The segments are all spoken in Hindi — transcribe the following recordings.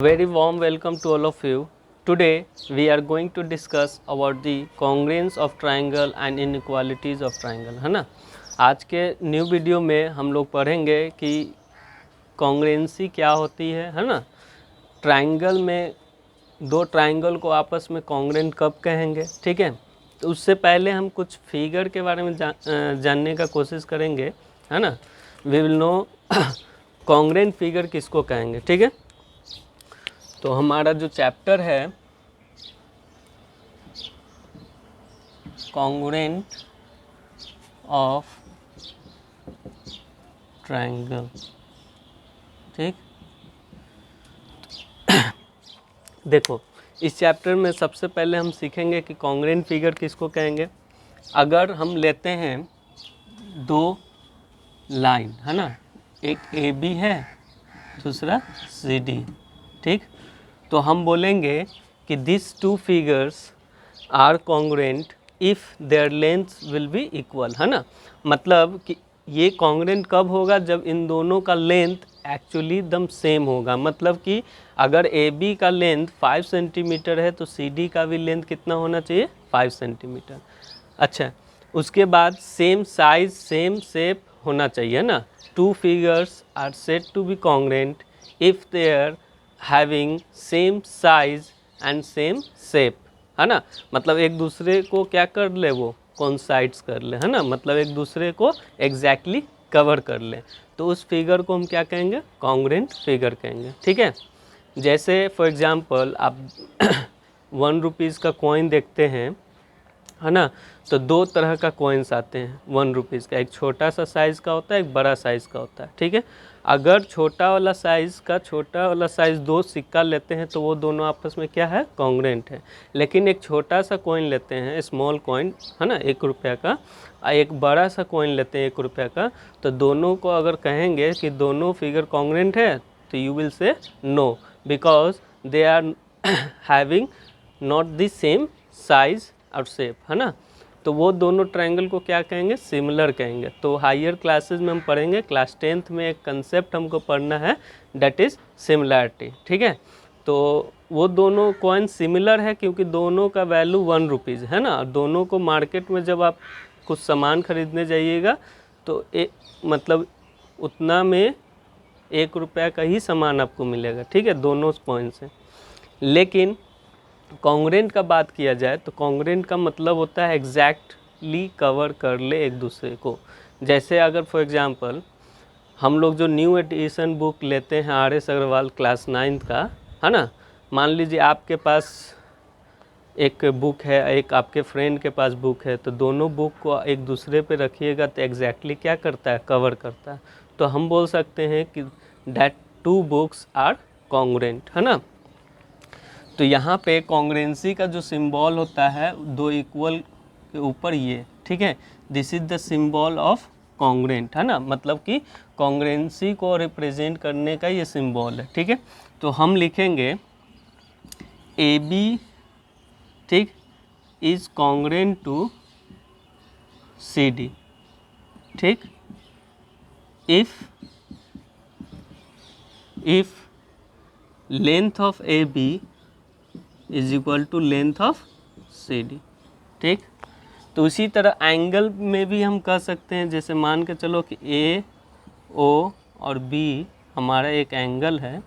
Very warm welcome to all of you. Today we are going to discuss about the congruence of triangle and inequalities of triangle, है ना। आज के न्यू वीडियो में हम लोग पढ़ेंगे कि कॉन्ग्रुएंसी क्या होती है ना। ट्राइंगल में दो ट्राइंगल को आपस में कॉन्ग्रुएंट कब कहेंगे, ठीक है। तो उससे पहले हम कुछ फिगर के बारे में जानने का कोशिश करेंगे, है ना। We will know congruent figure किसको कहेंगे, ठीक है। तो हमारा जो चैप्टर है कॉन्ग्रुएंट ऑफ ट्रायंगल, ठीक। देखो, इस चैप्टर में सबसे पहले हम सीखेंगे कि कॉन्ग्रुएंट फिगर किसको कहेंगे। अगर हम लेते हैं दो लाइन, है ना, एक ए बी है, दूसरा सी डी, ठीक। तो हम बोलेंगे कि this two figures are congruent if their length will be equal, है ना। मतलब कि ये कॉन्ग्रुएंट कब होगा, जब इन दोनों का लेंथ एक्चुअली एकदम सेम होगा। मतलब कि अगर ए बी का लेंथ 5 सेंटीमीटर है तो सी डी का भी लेंथ कितना होना चाहिए, 5 सेंटीमीटर। अच्छा, उसके बाद सेम साइज सेम शेप होना चाहिए ना। Two figures are said to be congruent if they are having same size and same shape, है ना। मतलब एक दूसरे को क्या कर ले, वो कोइंसाइड्स कर ले, है ना। मतलब एक दूसरे को एग्जैक्टली कवर कर ले, तो उस फिगर को हम क्या कहेंगे, कॉन्ग्रुएंट फिगर कहेंगे, ठीक है। जैसे फॉर एग्जांपल आप 1 रुपीज़ का कॉइन देखते हैं, है ना। तो दो तरह का कॉइन्स आते हैं 1 रुपीज़ का, एक छोटा सा साइज़ का होता है, एक बड़ा साइज़ का होता है, ठीक है। अगर छोटा वाला साइज़ दो सिक्का लेते हैं तो वो दोनों आपस में क्या है, कॉन्ग्रुएंट है। लेकिन एक छोटा सा कॉइन लेते हैं, स्मॉल कॉइन, है ना, 1 रुपये का, एक बड़ा सा कॉइन लेते हैं 1 रुपये का, तो दोनों को अगर कहेंगे कि दोनों फिगर कॉन्ग्रुएंट है तो you will say no, because they are having not the same size और शेप, है ना। तो वो दोनों ट्रायंगल को क्या कहेंगे, सिमिलर कहेंगे। तो हायर क्लासेस में हम पढ़ेंगे, क्लास 10th में एक कंसेप्ट हमको पढ़ना है, डेट इज़ सिमिलैरिटी, ठीक है। तो वो दोनों कॉइन सिमिलर है क्योंकि दोनों का वैल्यू 1 रुपीज़ है ना। दोनों को मार्केट में जब आप कुछ सामान खरीदने जाइएगा तो मतलब उतना में 1 रुपये का ही सामान आपको मिलेगा, ठीक है, दोनों कॉइन से। लेकिन कॉन्ग्रुएंट का बात किया जाए तो कॉन्ग्रुएंट का मतलब होता है एग्जैक्टली कवर कर ले एक दूसरे को। जैसे अगर फॉर एग्जांपल हम लोग जो न्यू एडिशन बुक लेते हैं RS अग्रवाल क्लास 9th का, है ना। मान लीजिए आपके पास एक बुक है, एक आपके फ्रेंड के पास बुक है, तो दोनों बुक को एक दूसरे पे रखिएगा तो एग्जैक्टली क्या करता है, कवर करता है। तो हम बोल सकते हैं कि that two books are congruent, है ना। तो यहाँ पे कॉन्ग्रुएंसी का जो सिंबल होता है दो इक्वल के ऊपर ये, ठीक है, this is the symbol of congruent, है ना। मतलब कि कॉन्ग्रुएंसी को रिप्रेजेंट करने का ये सिंबल है, ठीक है। तो हम लिखेंगे ए बी, ठीक, is congruent to C D, ठीक। If length of A B is equal to length of C D, ठीक। तो उसी तरह एंगल में भी हम कह सकते हैं, जैसे मान के चलो कि ए ओ और बी हमारा एक एंगल है,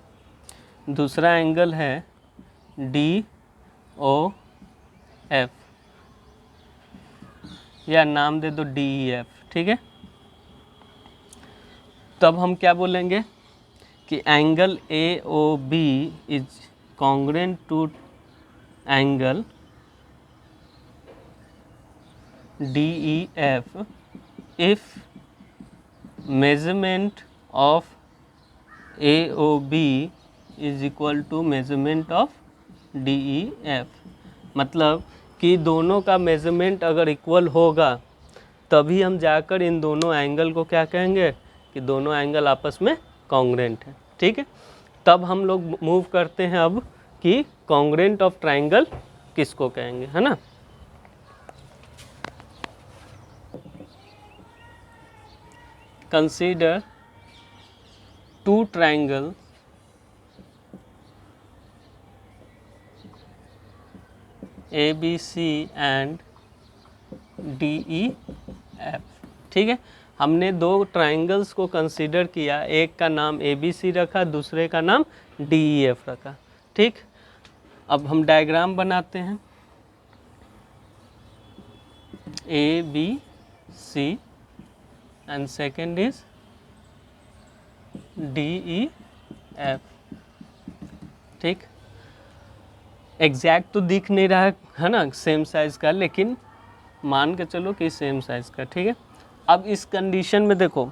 दूसरा एंगल है डी ओ एफ, या नाम दे दो डी ई एफ, ठीक है। तब हम क्या बोलेंगे कि angle A O B is congruent to angle DEF if measurement of AOB is equal to measurement of DEF। मतलब कि दोनों का मेजरमेंट अगर इक्वल होगा तभी हम जाकर इन दोनों एंगल को क्या कहेंगे कि दोनों एंगल आपस में कॉन्ग्रुएंट है, ठीक है। तब हम लोग मूव करते हैं अब कि कॉन्ग्रुएंट ऑफ ट्रायंगल किसको कहेंगे, है ना। Consider two triangles ABC and DEF। ठीक है, हमने दो ट्राइंगल्स को कंसीडर किया, एक का नाम ABC रखा, दूसरे का नाम DEF रखा। ठीक, अब हम डायग्राम बनाते हैं। ABC and second is DEF। ठीक, एग्जैक्ट तो दिख नहीं रहा है ना सेम साइज़ का, लेकिन मान के चलो कि सेम साइज़ का। ठीक है, अब इस कंडीशन में देखो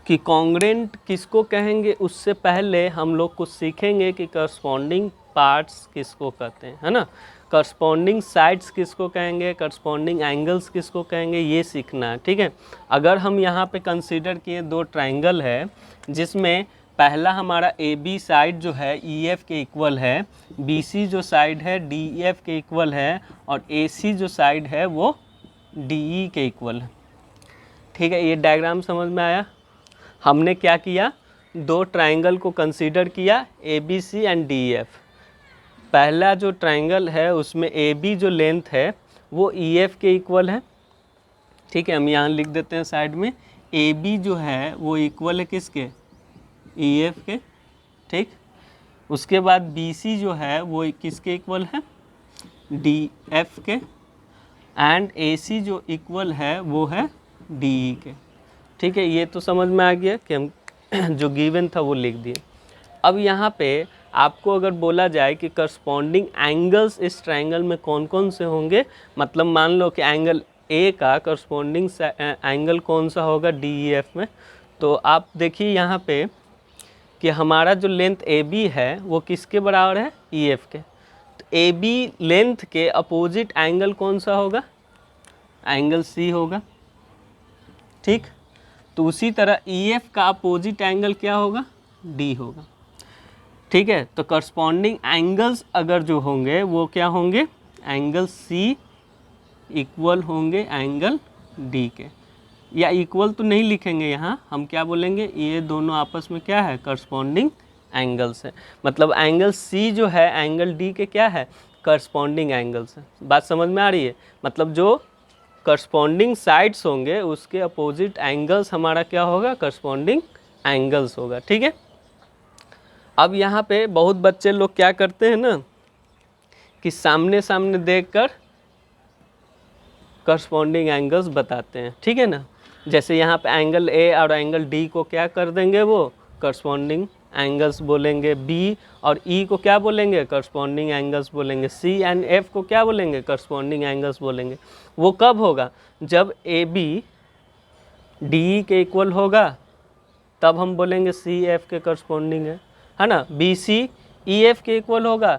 कि कॉन्ग्रेंट किसको कहेंगे, उससे पहले हम लोग कुछ सीखेंगे कि करस्पॉन्डिंग पार्ट्स किसको कहते हैं, है ना। करस्पॉन्डिंग साइड्स किसको कहेंगे, करस्पॉन्डिंग एंगल्स किसको कहेंगे, ये सीखना है। ठीक है, अगर हम यहाँ पे कंसीडर किए दो ट्राइंगल है जिसमें पहला हमारा AB साइड जो है EF के इक्वल है, BC जो साइड है DEF के इक्वल है, और AC जो साइड है वो DE के इक्वल है। ठीक है, ये डायग्राम समझ में आया। हमने क्या किया, दो ट्राइंगल को कंसीडर किया ABC एंड DEF। पहला जो ट्राइंगल है उसमें AB जो लेंथ है वो EF के इक्वल है। ठीक है, हम यहाँ लिख देते हैं साइड में, AB जो है वो इक्वल है किसके, EF के। ठीक, उसके बाद BC जो है वो किसके इक्वल है, DF के, एंड AC जो इक्वल है वो है DE के। ठीक है, ये तो समझ में आ गया कि हम जो गिवन था वो लिख दिए। अब यहाँ पे आपको अगर बोला जाए कि करस्पॉन्डिंग एंगल्स इस ट्रायंगल में कौन कौन से होंगे, मतलब मान लो कि एंगल A का करस्पॉन्डिंग एंगल कौन सा होगा DEF में, तो आप देखिए यहाँ पे कि हमारा जो लेंथ AB है वो किसके बराबर है, EF के। तो AB लेंथ के अपोजिट एंगल कौन सा होगा, एंगल C होगा। ठीक, तो उसी तरह EF का अपोजिट एंगल क्या होगा, D होगा। ठीक है, तो करस्पॉन्डिंग एंगल्स अगर जो होंगे वो क्या होंगे, एंगल C इक्वल होंगे एंगल D के, या इक्वल तो नहीं लिखेंगे यहाँ, हम क्या बोलेंगे, ये दोनों आपस में क्या है, करस्पॉन्डिंग एंगल्स है। मतलब एंगल C जो है एंगल D के क्या है, करस्पॉन्डिंग एंगल्स है। बात समझ में आ रही है, मतलब जो करस्पॉन्डिंग साइड्स होंगे उसके अपोजिट एंगल्स हमारा क्या होगा, करस्पॉन्डिंग एंगल्स होगा। ठीक है, अब यहाँ पे बहुत बच्चे लोग क्या करते हैं ना कि सामने सामने देखकर करस्पॉन्डिंग एंगल्स बताते हैं। ठीक है ना, जैसे यहाँ पे एंगल A और एंगल D को क्या कर देंगे, वो करस्पॉन्डिंग एंगल्स बोलेंगे, B और E को क्या बोलेंगे, करस्पॉन्डिंग एंगल्स बोलेंगे, C एंड F को क्या बोलेंगे, करस्पॉन्डिंग एंगल्स बोलेंगे। वो कब होगा, जब AB DE के इक्वल होगा तब हम बोलेंगे CF के करस्पॉन्डिंग है ना। BC EF के इक्वल होगा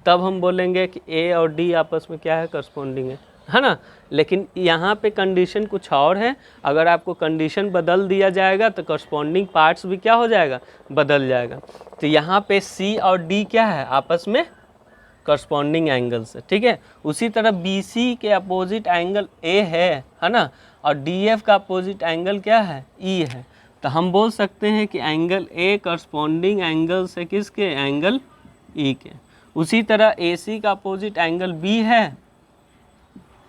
तब हम बोलेंगे कि A और D आपस में क्या है, करस्पॉन्डिंग है ना। लेकिन यहाँ पे कंडीशन कुछ और है, अगर आपको कंडीशन बदल दिया जाएगा तो करस्पॉन्डिंग पार्ट्स भी क्या हो जाएगा, बदल जाएगा। तो यहाँ पे C और D क्या है, आपस में करस्पॉन्डिंग एंगल्स है। ठीक है, उसी तरह BC के अपोजिट एंगल A है ना, और DF का अपोजिट एंगल क्या है, E है। तो हम बोल सकते हैं कि एंगल A करस्पॉन्डिंग एंगल्स है किसके, एंगल E के। उसी तरह AC का अपोजिट एंगल B है,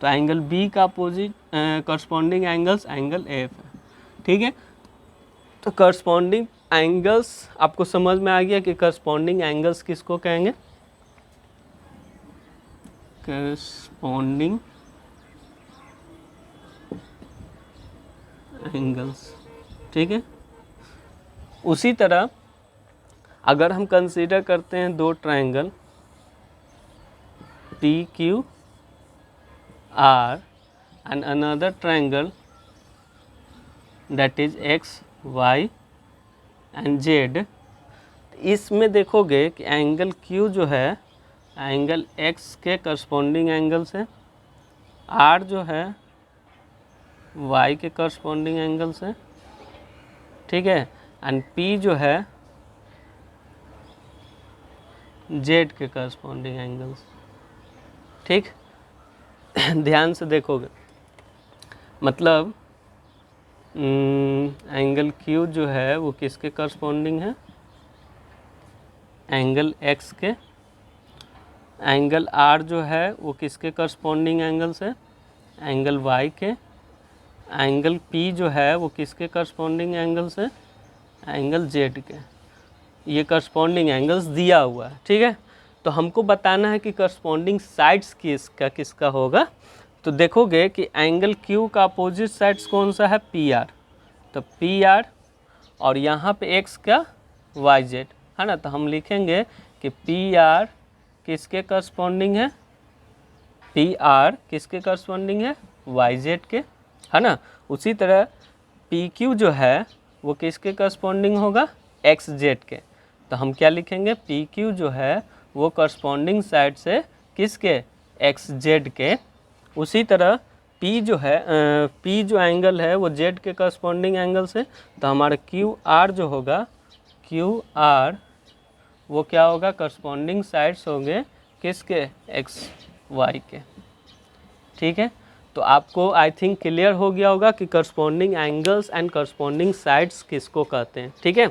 तो एंगल B का opposite corresponding angles angle F है। ठीक है, तो करस्पॉन्डिंग एंगल्स आपको समझ में आ गया कि करस्पॉन्डिंग एंगल्स किसको कहेंगे, करस्पॉन्डिंग एंगल्स। ठीक है, उसी तरह अगर हम कंसीडर करते हैं दो triangle PQR and another triangle that is X, Y and Z, इसमें देखोगे कि एंगल Q जो है एंगल X के करस्पॉन्डिंग एंगल्स है, R जो है Y के करस्पॉन्डिंग एंगल्स है। ठीक है, एंड P जो है Z के करस्पॉन्डिंग एंगल्स। ठीक, ध्यान से देखोगे मतलब एंगल Q जो है वो किसके करस्पॉन्डिंग है, एंगल X के, एंगल आर जो है वो किसके करस्पॉन्डिंग एंगल्स है, एंगल वाई के। एंगल पी जो है वो किसके करस्पॉन्डिंग एंगल्स है, एंगल जेड के। ये करस्पॉन्डिंग एंगल्स दिया हुआ है, ठीक है। तो हमको बताना है कि करस्पॉन्डिंग साइड्स किसका किसका होगा। तो देखोगे कि एंगल क्यू का अपोजिट साइड्स कौन सा है, पी आर। तो पी आर और यहाँ पे एक्स का वाई जेड है ना। तो हम लिखेंगे कि पी आर किसके करस्पॉन्डिंग है, पी आर किसके करस्पॉन्डिंग है, वाई जेड के, है ना। उसी तरह पी क्यू जो है वो किसके करस्पॉन्डिंग होगा, एक्स जेड के। तो हम क्या लिखेंगे, पी क्यू जो है वो करस्पॉन्डिंग साइड से किसके, एक्स जेड के। उसी तरह पी जो है पी जो एंगल है वो जेड के करस्पॉन्डिंग एंगल से। तो हमारा क्यू आर जो होगा, क्यू आर वो क्या होगा, करस्पॉन्डिंग साइड्स होंगे किसके, एक्स वाई के, ठीक है। तो आपको आई थिंक क्लियर हो गया होगा कि corresponding angles and corresponding sides किसको कहते हैं, ठीक है।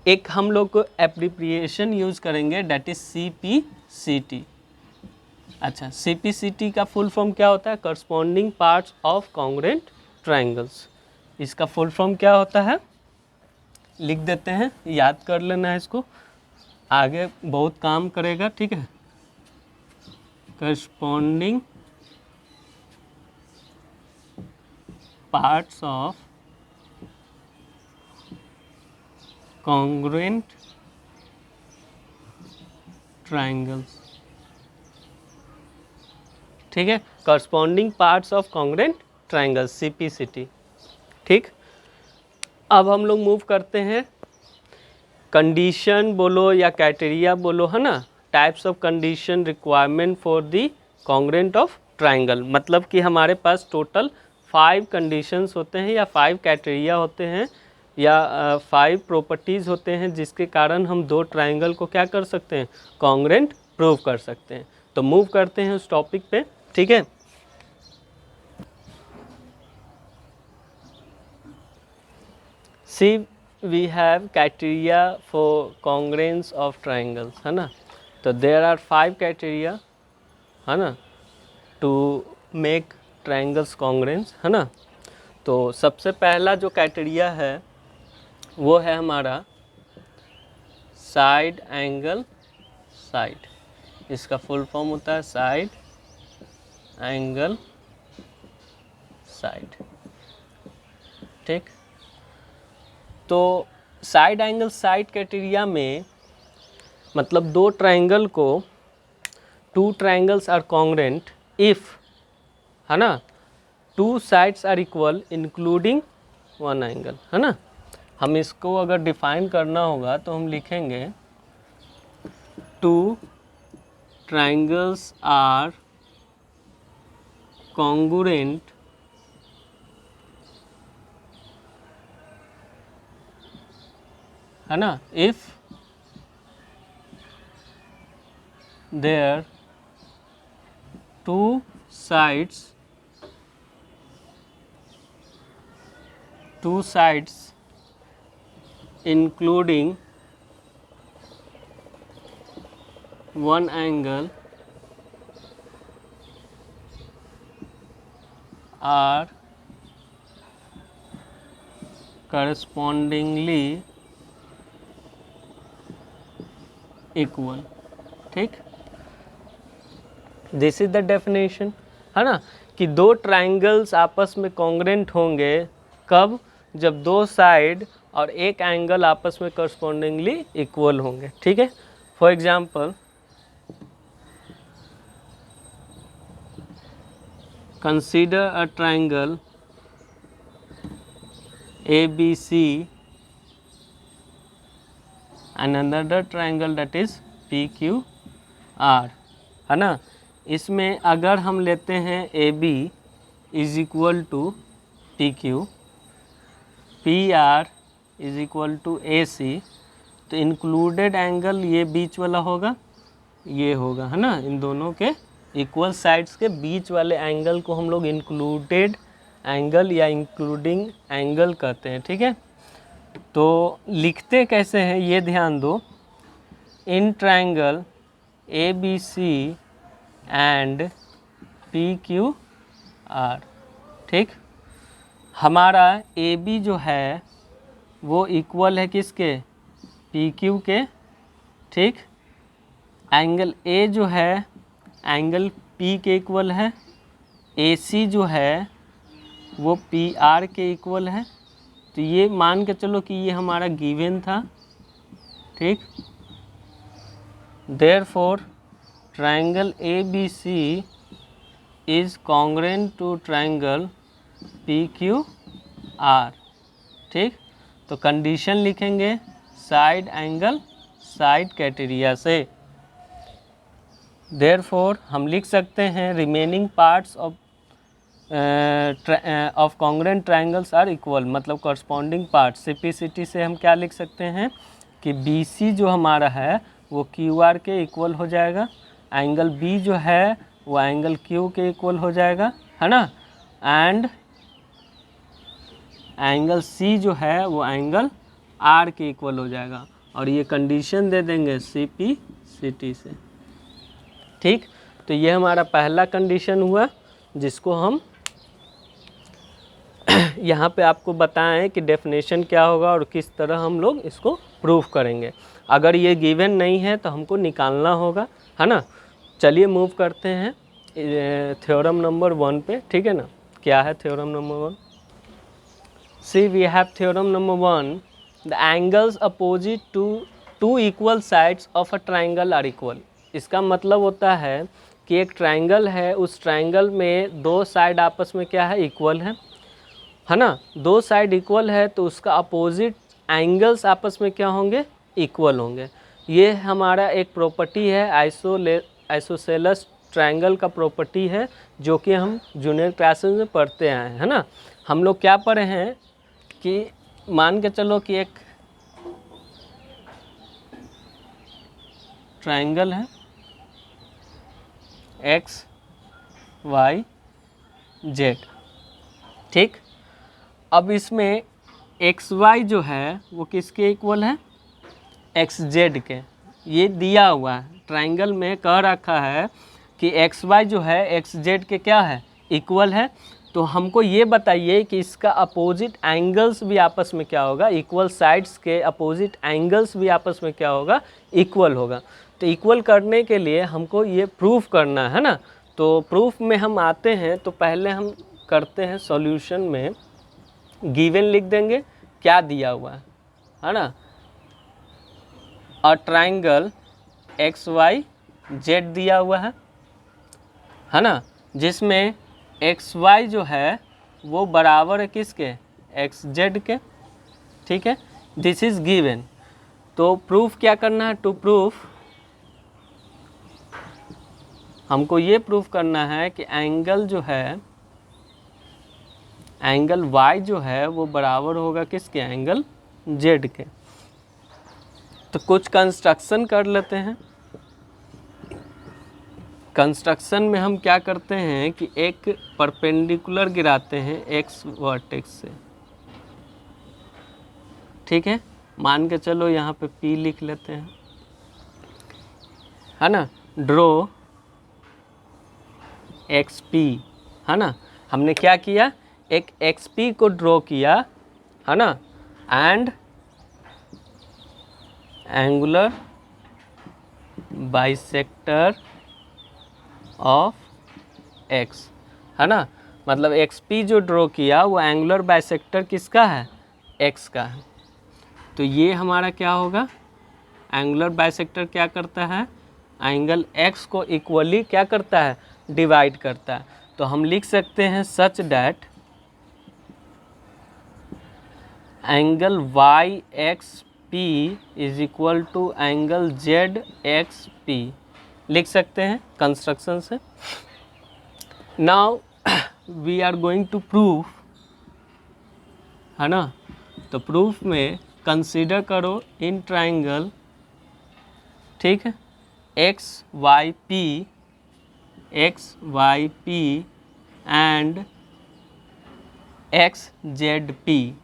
एक हम लोग को एप्रीप्रिएशन यूज करेंगे, डेट इज CPCT। अच्छा, CPCT का फुल फॉर्म क्या होता है, corresponding parts of congruent triangles. इसका फुल फॉर्म क्या होता है, लिख देते हैं, याद कर लेना है इसको, आगे बहुत काम करेगा, ठीक है। Corresponding parts of congruent triangles, ठीक है। Corresponding parts of congruent triangles, CPCT, ठीक। अब हम लोग मूव करते हैं, कंडीशन बोलो या क्राइटेरिया बोलो, है ना, types of condition requirement for the congruent of triangle. मतलब कि हमारे पास टोटल 5 कंडीशंस होते हैं या 5 क्राइटेरिया होते हैं या 5 प्रॉपर्टीज़ होते हैं जिसके कारण हम दो ट्राइंगल को क्या कर सकते हैं, कॉन्ग्रुएंट प्रूव कर सकते हैं। तो मूव करते हैं उस टॉपिक पे, ठीक है। See we have criteria for congruence of triangles, है ना। तो देयर आर 5 क्राइटेरिया, है ना, टू मेक ट्राइंगल्स कॉन्ग्रुएंस, है ना। तो सबसे पहला जो क्राइटेरिया है वो है हमारा साइड एंगल साइड। इसका फुल फॉर्म होता है साइड एंगल साइड, ठीक। तो साइड एंगल साइड क्राइटेरिया में मतलब दो ट्राइंगल को, 2 ट्राइंगल्स आर कॉन्ग्रुएंट इफ, है ना, 2 sides are equal including 1 angle, है ना। हम इसको अगर डिफाइन करना होगा तो हम लिखेंगे 2 ट्राइंगल्स आर कॉन्ग्रुएंट है ना, if there 2 sides including 1 angle are correspondingly equal, ठीक। दिस इज द डेफिनेशन, है ना, कि दो ट्राइंगल्स आपस में कॉन्ग्रुएंट होंगे कब, जब 2 साइड और 1 एंगल आपस में करस्पॉन्डिंगली इक्वल होंगे, ठीक है। For example consider a triangle ABC and another triangle that is PQR, है ना। इसमें अगर हम लेते हैं AB is equal to PQ, PR is equal to AC, तो इंक्लूडेड एंगल ये बीच वाला होगा, ये होगा, है ना। इन दोनों के इक्वल साइड्स के बीच वाले एंगल को हम लोग इंक्लूडेड एंगल या इंक्लूडिंग एंगल कहते हैं, ठीक है। तो लिखते कैसे हैं ये ध्यान दो, in triangle ABC and P Q R. ठीक, हमारा ए बी जो है वो इक्वल है किसके, पी क्यू के। ठीक, एंगल ए जो है एंगल पी के इक्वल है, ए सी जो है वो पी आर के इक्वल है। तो ये मान के चलो कि ये हमारा गिवन था। ठीक, therefore triangle A B C is congruent to triangle P Q R. ठीक, तो कंडीशन लिखेंगे साइड एंगल साइड क्राइटेरिया से। देयरफॉर हम लिख सकते हैं remaining parts of congruent triangles are equal, मतलब कॉरस्पॉन्डिंग पार्ट सिपिसिटी से हम क्या लिख सकते हैं कि बी सी जो हमारा है वो क्यू आर के इक्वल हो जाएगा, एंगल बी जो है वो एंगल क्यू के इक्वल हो जाएगा, है ना, एंड एंगल सी जो है वो एंगल आर के इक्वल हो जाएगा। और ये कंडीशन दे देंगे सी पी सी टी से। ठीक, तो ये हमारा पहला कंडीशन हुआ जिसको हम यहाँ पे आपको बताएं कि डेफिनेशन क्या होगा और किस तरह हम लोग इसको प्रूफ करेंगे। अगर ये गिवन नहीं है तो हमको निकालना होगा, है ना। चलिए मूव करते हैं थ्योरम नंबर 1 पे। ठीक है ना, क्या है theorem number 1? See we have theorem number 1, the angles opposite to two equal sides of a triangle are equal. इसका मतलब होता है कि एक ट्राइंगल है, उस ट्राइंगल में दो साइड आपस में क्या है, इक्वल है ना। दो साइड इक्वल है तो उसका अपोजिट एंगल्स आपस में क्या होंगे, इक्वल होंगे। ये हमारा एक प्रॉपर्टी है, आइसोसेलेस ट्रायंगल का प्रॉपर्टी है, जो कि हम जूनियर क्लासेस में पढ़ते आए हैं, है ना। हम लोग क्या पढ़े हैं कि मान के चलो कि एक ट्रायंगल है एक्स वाई जेड। ठीक, अब इसमें एक्स वाई जो है वो किसके इक्वल है, एक्स जेड के। ये दिया हुआ है ट्रायंगल में, कह रखा है कि एक्स वाई जो है एक्स जेड के क्या है, इक्वल है। तो हमको ये बताइए कि इसका अपोजिट एंगल्स भी आपस में क्या होगा, इक्वल साइड्स के अपोजिट एंगल्स भी आपस में क्या होगा, इक्वल होगा। तो इक्वल करने के लिए हमको ये प्रूफ करना है ना। तो प्रूफ में हम आते हैं तो पहले हम करते हैं सॉल्यूशन में गिवन लिख देंगे क्या दिया हुआ है ना। और ट्रायंगल एक्स वाई जेड दिया हुआ है ना, जिसमें एक्स वाई जो है वो बराबर है किसके, एक्स जेड के। ठीक है, दिस इज गिवन। तो प्रूफ क्या करना है, टू प्रूफ हमको ये प्रूफ करना है कि एंगल जो है, एंगल y जो है वो बराबर होगा किसके, एंगल z के। तो कुछ कंस्ट्रक्शन कर लेते हैं। कंस्ट्रक्शन में हम क्या करते हैं कि एक परपेंडिकुलर गिराते हैं x वर्टेक्स से। ठीक है, मान के चलो यहाँ पे P लिख लेते हैं, है ना। ड्रॉ XP, है ना। हमने क्या किया, एक XP को ड्रॉ किया, है ना, and angular bisector of X, है ना। मतलब XP जो ड्रॉ किया वो एंगुलर बाइसेक्टर किसका है, X का है। तो ये हमारा क्या होगा, एंगुलर बाइसेक्टर क्या करता है, एंगल X को इक्वली क्या करता है, डिवाइड करता है। तो हम लिख सकते हैं such that angle Y X P is equal to angle Z X P, लिख सकते हैं कंस्ट्रक्शन से। Now we are going to proof, है ना। तो प्रूफ में कंसीडर करो इन ट्राइंगल, ठीक है, X Y P and X Z P,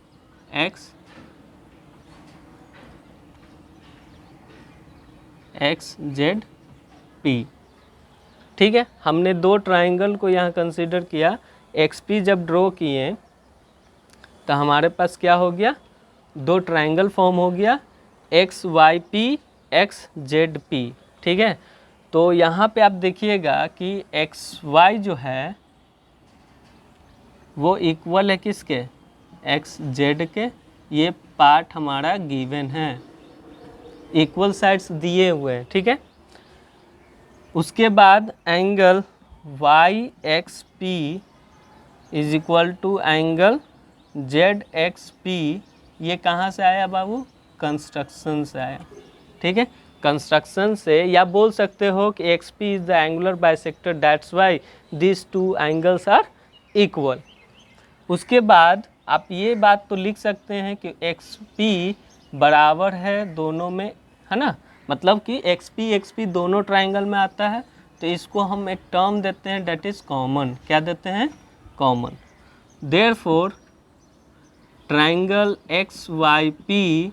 X Z P. ठीक है, हमने दो ट्राइंगल को यहाँ कंसीडर किया, एक्स पी जब ड्रॉ किए तो हमारे पास क्या हो गया, दो ट्राइंगल फॉर्म हो गया, X Y P X Z P. ठीक है, तो यहाँ पे आप देखिएगा कि एक्स वाई जो है वो इक्वल है किसके, एक्स जेड के, ये पार्ट हमारा गिवन है, इक्वल साइड्स दिए हुए हैं। ठीक है, उसके बाद angle Y X P is equal to angle Z X P, ये कहाँ से आया बाबू, कंस्ट्रक्शन से आया। ठीक है, कंस्ट्रक्शन से, या बोल सकते हो कि X P is the angular bisector, that's why this two angles are equal. उसके बाद आप ये बात तो लिख सकते हैं कि एक्स पी बराबर है दोनों में, है ना, मतलब कि एक्स पी दोनों ट्राइंगल में आता है, तो इसको हम एक टर्म देते हैं डेट इज कॉमन। क्या देते हैं, common. Therefore triangle X Y P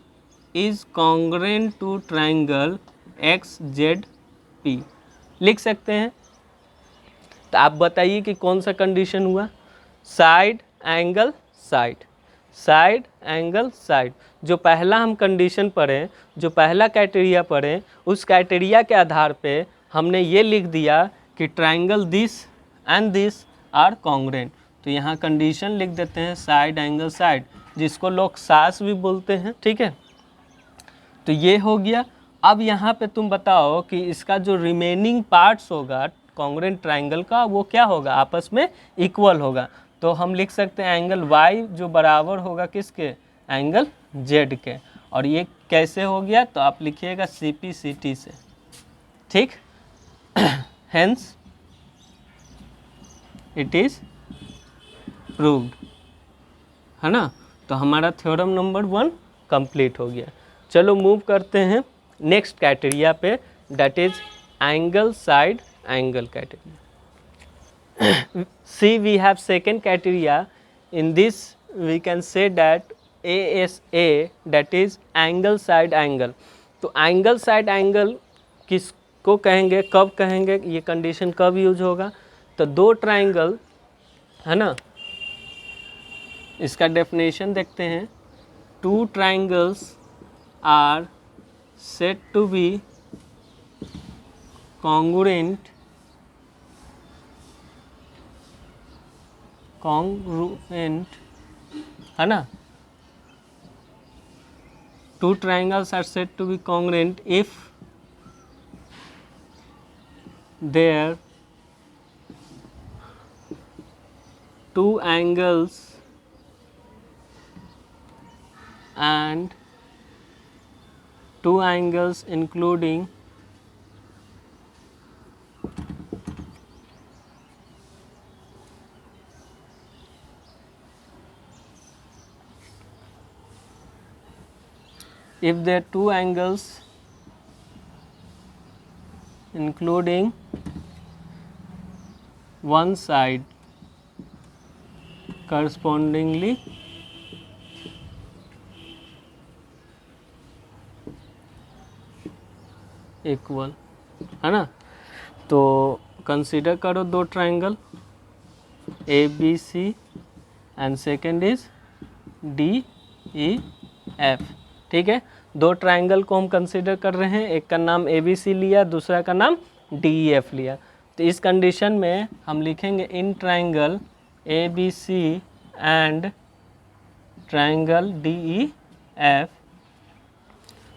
is congruent to triangle X Z P, लिख सकते हैं। तो आप बताइए कि कौन सा कंडीशन हुआ, side angle side, side angle side. जो पहला हम कंडीशन पढ़े, जो पहला क्राइटेरिया पढ़े, उस क्राइटेरिया के आधार पे हमने ये लिख दिया कि triangle this and this are congruent. तो यहाँ कंडीशन लिख देते हैं साइड एंगल साइड, जिसको लोग सास भी बोलते हैं। ठीक है, तो ये हो गया। अब यहाँ पे तुम बताओ कि इसका जो रिमेनिंग पार्ट्स होगा कॉन्ग्रुएंट ट्राइंगल का, वो क्या होगा, आपस में इक्वल होगा। तो हम लिख सकते हैं एंगल y जो बराबर होगा किसके, एंगल z के। और ये कैसे हो गया, तो आप लिखिएगा CP/CT से। ठीक, हेंस इट इज प्रूव्ड, है ना। तो हमारा थ्योरम नंबर 1 कंप्लीट हो गया। चलो मूव करते हैं नेक्स्ट क्राइटेरिया पे, that is angle side angle criteria. See, we have second criteria. In this we can say that ASA, that is angle side angle. तो angle side angle किसको कहेंगे, कब कहेंगे, ये कंडीशन कब यूज होगा, तो दो ट्राइंगल, है ना, इसका डेफिनेशन देखते हैं। Two triangles are said to be congruent है ना, two triangles are said to be congruent if their two angles and two angles including if there are two angles including one side correspondingly equal, है ना। तो कंसीडर करो दो triangle ABC and second is DEF। ठीक है, दो ट्राइंगल को हम कंसीडर कर रहे हैं, एक का नाम ABC लिया, दूसरा का नाम DEF लिया। तो इस कंडीशन में हम लिखेंगे in triangle ABC and triangle DEF।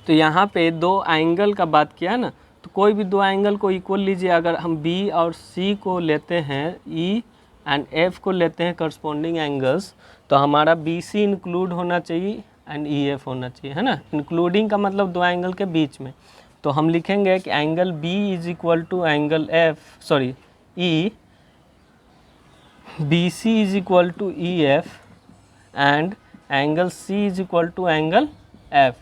तो यहाँ पे दो एंगल का बात किया ना, तो कोई भी दो एंगल को इक्वल लीजिए। अगर हम B और C को लेते हैं, E एंड F को लेते हैं करस्पॉन्डिंग एंगल्स, तो हमारा BC इंक्लूड होना चाहिए एंड EF होना चाहिए, है ना। इंक्लूडिंग का मतलब दो एंगल के बीच में। तो हम लिखेंगे कि angle B is equal to angle E, BC is equal to EF and angle C is equal to angle F।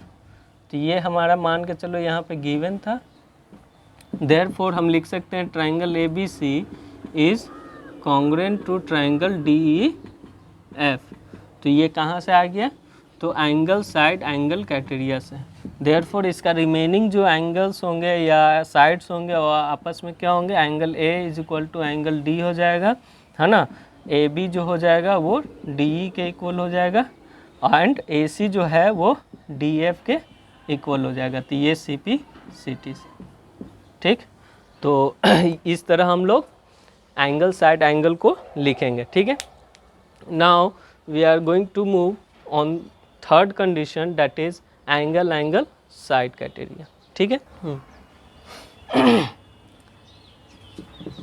तो ये हमारा मान के चलो यहाँ पे गिवन था। देयरफॉर हम लिख सकते हैं triangle ABC is congruent to triangle DEF। तो ये कहाँ से आ गया, तो एंगल साइड एंगल क्राइटेरिया से। देयरफॉर इसका रिमेनिंग जो एंगल्स होंगे या साइड्स होंगे वो आपस में क्या होंगे, angle A is equal to angle D हो जाएगा, है ना। ए बी जो हो जाएगा वो डी ई के इक्वल हो जाएगा, एंड ए सी जो है वो डी एफ के इक्वल हो जाएगा। तो ये सी पी सी टी से, ठीक। तो इस तरह हम लोग एंगल साइड एंगल को लिखेंगे, ठीक है। Now we are going to move on third condition, that is angle angle side criteria, ठीक है।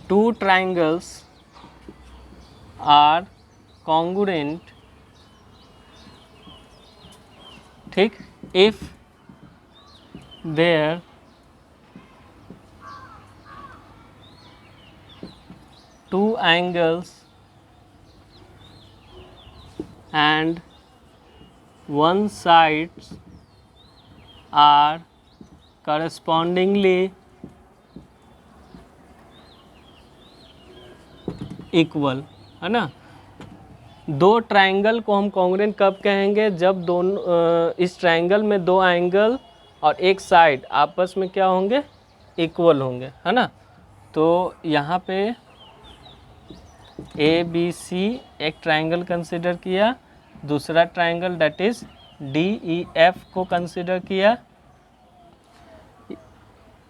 टू ट्राइंगल्स आर कॉन्ग्रुएंट, ठीक, if there two angles and one sides are correspondingly equal, है ना। दो ट्रायंगल को हम कॉन्ग्रुएंट कब कहेंगे, जब दोनों इस ट्रायंगल में दो एंगल और एक साइड आपस में क्या होंगे, इक्वल होंगे, है ना। तो यहाँ पे ए बी सी एक ट्रायंगल कंसिडर किया, दूसरा triangle that is D E F को कंसिडर किया।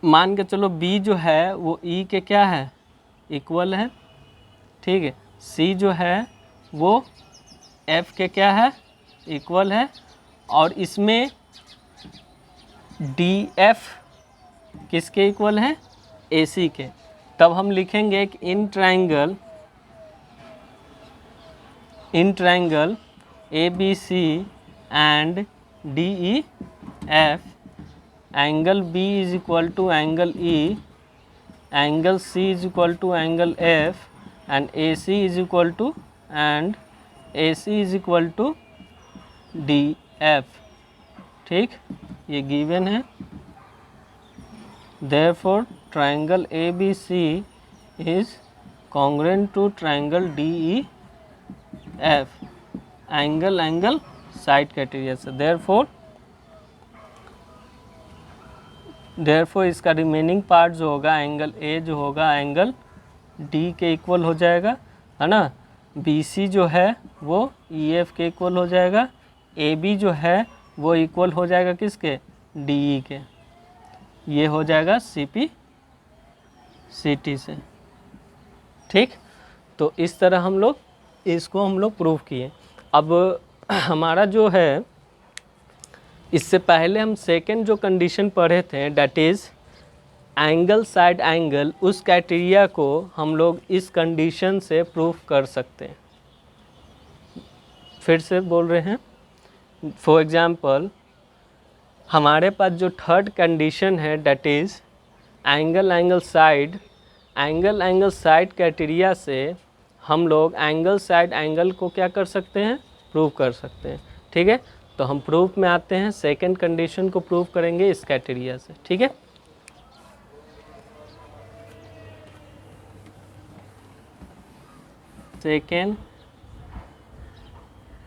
मान के चलो बी जो है वो ई के क्या है, इक्वल है, ठीक है। सी जो है वो एफ के क्या है, इक्वल है, और इसमें डी एफ किसके इक्वल है, ए सी के। तब हम लिखेंगे कि in triangle A B C and D E F, angle B is equal to angle E, angle C is equal to angle F, and A C is equal to D F, ठीक, ये गिवन है। Therefore triangle ABC is congruent to triangle DEF, angle angle side criteria से। therefore इसका रिमेनिंग पार्ट जो होगा, एंगल A जो होगा एंगल D के इक्वल हो जाएगा, है ना। BC जो है वो EF के इक्वल हो जाएगा, AB जो है वो इक्वल हो जाएगा किसके, DE के। ये हो जाएगा CP CT से, ठीक। तो इस तरह हम लोग इसको प्रूव किए। अब हमारा जो है, इससे पहले हम सेकंड जो कंडीशन पढ़े थे that is angle side angle, उस क्राइटेरिया को हम लोग इस कंडीशन से प्रूव कर सकते हैं। फिर से बोल रहे हैं, फॉर एग्जांपल हमारे पास जो थर्ड कंडीशन है that is angle angle side criteria से हम लोग एंगल साइड एंगल को क्या कर सकते हैं, प्रूव कर सकते हैं, ठीक है। तो हम प्रूफ में आते हैं, सेकंड कंडीशन को प्रूव करेंगे इस क्राइटेरिया से, ठीक है। Second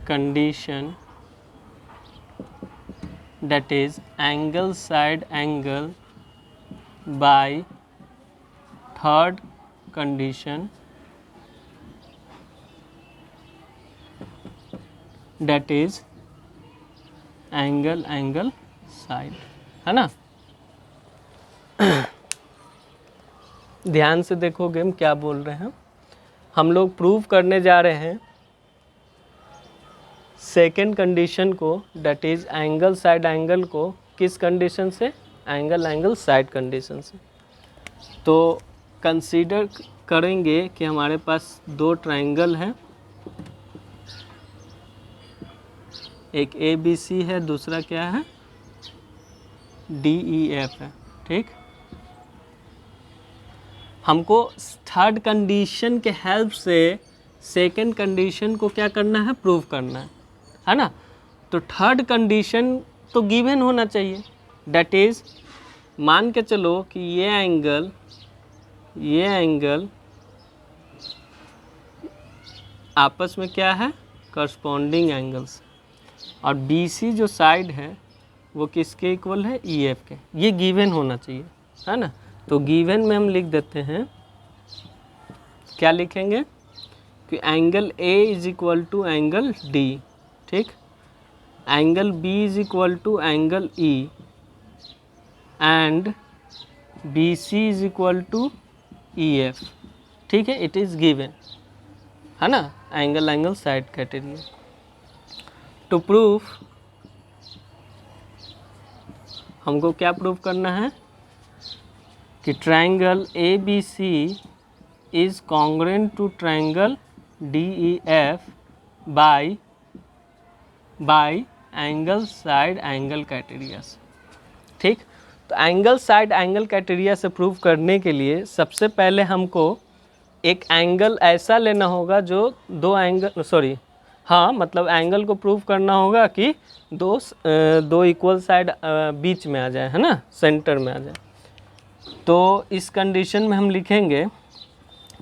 condition that is angle side angle by third condition that is angle angle side, है ना। ध्यान से देखोगे हम क्या बोल रहे हैं, हम लोग प्रूव करने जा रहे हैं सेकेंड कंडीशन को, that is angle side angle को, किस कंडीशन से, एंगल एंगल साइड कंडीशन से। तो कंसीडर करेंगे कि हमारे पास दो ट्रायंगल हैं, एक ए बी सी है, दूसरा क्या है, डी ई एफ है, ठीक। हमको थर्ड कंडीशन के हेल्प से सेकेंड कंडीशन को क्या करना है, प्रूव करना है ना। तो थर्ड कंडीशन तो गिवन होना चाहिए, डैट इज़ मान के चलो कि ये एंगल आपस में क्या है, करस्पॉन्डिंग एंगल्स, और बी सी जो साइड है वो किसके इक्वल है, ई एफ के। ये गिवन होना चाहिए, है ना। तो गिवन में हम लिख देते हैं, क्या लिखेंगे कि angle A is equal to angle D, ठीक, angle B is equal to angle E and B C is equal to E F, ठीक है, इट इज़ गिवन, है ना, angle side criteria. To proof, हमको क्या प्रूव करना है कि triangle A B C is congruent to triangle D E F by angle side angle criteria से, ठीक। तो एंगल साइड एंगल क्राइटेरिया से प्रूव करने के लिए सबसे पहले हमको एक एंगल ऐसा लेना होगा जो दो एंगल, मतलब एंगल को प्रूव करना होगा कि दो इक्वल साइड बीच में आ जाए, है ना, सेंटर में आ जाए। तो इस कंडीशन में हम लिखेंगे,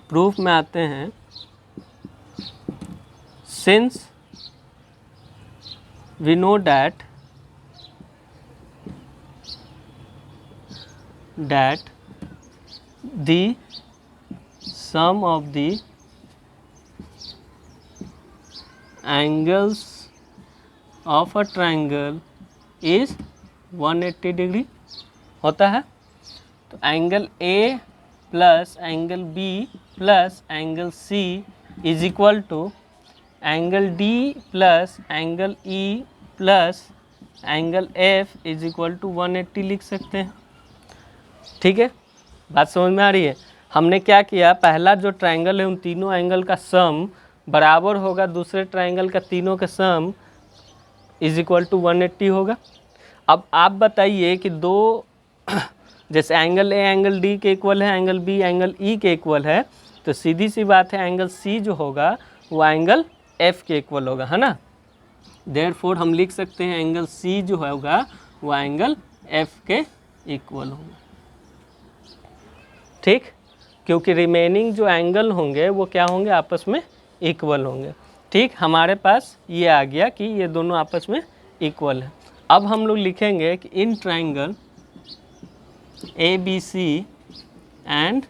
प्रूफ में आते हैं, since we know that the sum of the angles of a triangle is 180 degree होता है। तो angle A plus angle B plus angle C is equal to angle D plus angle E plus angle F is equal to 180 लिख सकते हैं, ठीक है। बात समझ में आ रही है। हमने क्या किया, पहला जो ट्रायंगल है उन तीनों एंगल का सम बराबर होगा दूसरे ट्रायंगल का तीनों का सम इज इक्वल टू 180 होगा। अब आप बताइए कि दो जैसे एंगल ए एंगल डी के इक्वल है, एंगल बी एंगल ई के इक्वल है, तो सीधी सी बात है एंगल सी जो होगा वो एंगल एफ के इक्वल होगा, है ना। देयरफॉर हम लिख सकते हैं एंगल सी जो होगा वो एंगल एफ के इक्वल होगा, ठीक, क्योंकि रिमेनिंग जो एंगल होंगे वो क्या होंगे, आपस में इक्वल होंगे, ठीक। हमारे पास ये आ गया कि ये दोनों आपस में इक्वल है। अब हम लोग लिखेंगे कि in triangle A B C and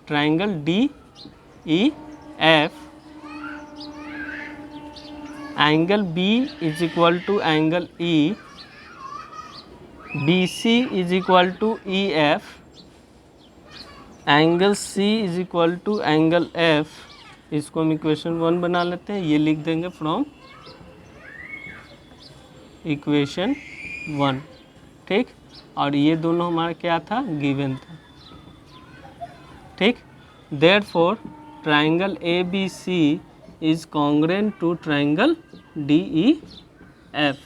triangle D E F angle B is equal to angle E, B C is equal to E F, angle C is equal to angle F, इसको हम इक्वेशन 1 बना लेते हैं, ये लिख देंगे फ्रॉम इक्वेशन 1, ठीक। और ये दोनों हमारा क्या था, गिवन था, ठीक। Therefore triangle A B C is congruent to triangle D E F.